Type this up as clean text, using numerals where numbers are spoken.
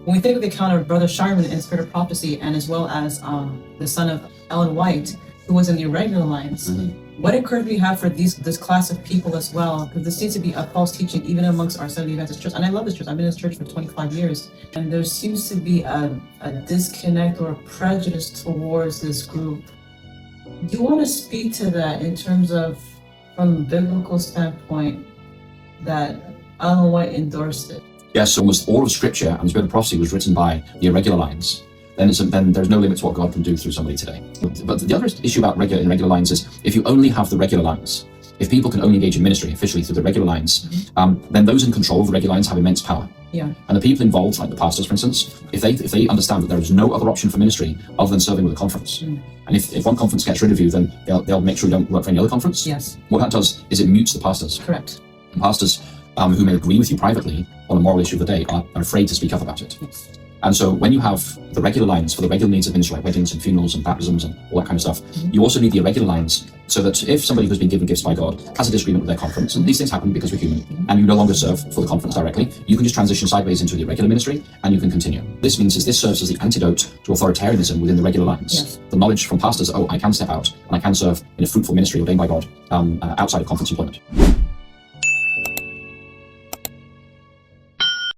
When we think of the account of Brother Sharman in Spirit of Prophecy, and as well as the son of Ellen White, who was in the irregular lines, what encouragement do you have for this class of people as well? Because this seems to be a false teaching even amongst our Seventh-day Adventist church. And I love this church. I've been in this church for 25 years. And there seems to be a disconnect or a prejudice towards this group. Do you want to speak to that in terms of, from a biblical standpoint, that Ellen White endorsed it? Yes, so almost all of Scripture and the Spirit of Prophecy was written by the irregular lines. Then there's no limit to what God can do through somebody today. But the other issue about irregular lines is, if you only have the regular lines, if people can only engage in ministry officially through the regular lines, then those in control of the regular lines have immense power. Yeah. And the people involved, like the pastors, for instance, if they understand that there is no other option for ministry other than serving with a conference, and if one conference gets rid of you, then they'll make sure you don't work for any other conference. Yes. What that does is it mutes the pastors. Correct. And pastors who may agree with you privately on a moral issue of the day are afraid to speak up about it. Yes. And so when you have the regular lines for the regular needs of ministry, like weddings and funerals and baptisms and all that kind of stuff, you also need the irregular lines so that if somebody who's been given gifts by God has a disagreement with their conference, and these things happen because we're human, and you no longer serve for the conference directly, you can just transition sideways into the irregular ministry and you can continue. This means this serves as the antidote to authoritarianism within the regular lines. Yes. The knowledge from pastors, I can step out and I can serve in a fruitful ministry ordained by God outside of conference employment.